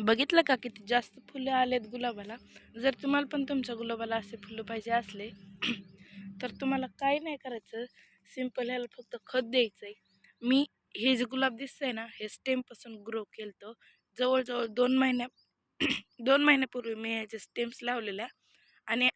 बघितलं का किती जास्त फुलं आलेत गुलाबाला. जर तुम्हाला पण तुमच्या गुलाबाला असे फुलं पाहिजे असले तर तुम्हाला काही नाही करायचं, सिंपल ह्याला फक्त खत द्यायचंय. मी हे जे गुलाब दिसतंय ना, हे स्टेमपासून ग्रो केलं. जवळजवळ 2 महिन्या 2 महिन्यापूर्वी मी ह्याचे स्टेम्स लावलेल्या आणि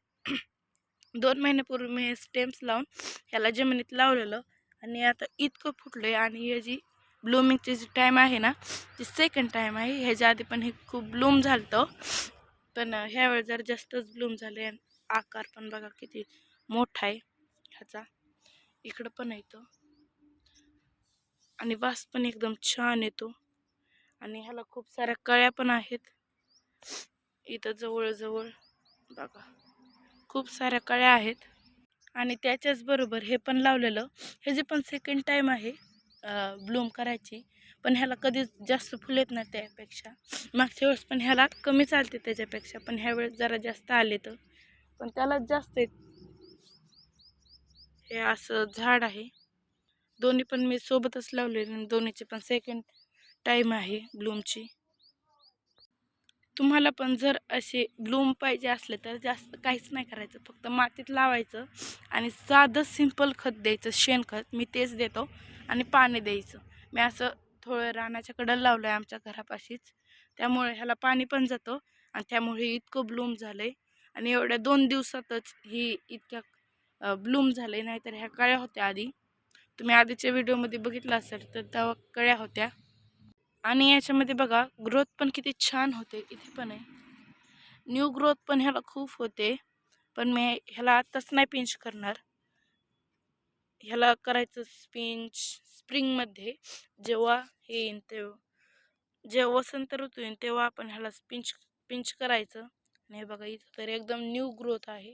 2 महिन्यापूर्वी मी हे स्टेम्स लावून ह्याला जमिनीत लावलेलं आणि आता इतकं फुटलंय. आणि हे जी ब्लूमिंगची जी टाईम आहे ना, ती सेकंड टाईम आहे. ह्याच्या आधी पण हे खूप ब्लूम झालं, पण ह्यावेळेस जरा जास्तच ब्लूम झाले. आणि आकार पण बघा किती मोठा आहे ह्याचा, इकडं पण येतो आणि वास पण एकदम छान येतो. आणि ह्याला खूप साऱ्या कळ्या पण आहेत इथं जवळजवळ बघा, खूप साऱ्या कळ्या आहेत. आणि त्याच्याच बरोबर हे पण लावलेलं, ह्याची पण सेकंड टाईम आहे ब्लूम करायची. पण ह्याला कधीच जास्त फुले येत नाही त्यापेक्षा. मागच्या वेळेस पण ह्याला कमी चालते त्याच्यापेक्षा, पण ह्या वेळेस जरा जास्त आले तर पण त्याला जास्त आहेत. हे असं झाड आहे, दोन्ही पण मी सोबतच लावलेले आणि दोन्हीची पण सेकंड टाईम आहे ब्लूमची. तुम्हाला पण जर असे ब्लूम पाहिजे असले तर जास्त काहीच नाही करायचं, फक्त मातीत लावायचं आणि साधं सिंपल खत द्यायचं, शेणखत. मी तेच देतो आणि पाणी द्यायचं. मी असं थोडं रानाच्या कडेला लावलं आहे आमच्या घरापाशीच, त्यामुळे ह्याला पाणी पण जातं आणि त्यामुळे इतकं ब्लूम झालं आहे. आणि एवढ्या 2 दिवसातच ही इतक्या ब्लूम झाले. नाहीतर ह्या कळ्या होत्या आधी, तुम्ही आधीच्या व्हिडिओमध्ये बघितलं असेल तर तेव्हा कळ्या होत्या. आणि याच्यामध्ये बघा ग्रोथ पण किती छान होते, इथे पण आहे न्यू ग्रोथ पण ह्याला खूप होते. पण मी ह्याला आत्ताच नाही पिंच करणार, ह्याला करायचं पिंच स्प्रिंगमध्ये. जेव्हा हे येईन तेव्हा, जेव्हा वसंत ऋतू येईन तेव्हा आपण ह्याला पिंच करायचं. आणि हे बघा इथं तर एकदम न्यू ग्रोथ आहे.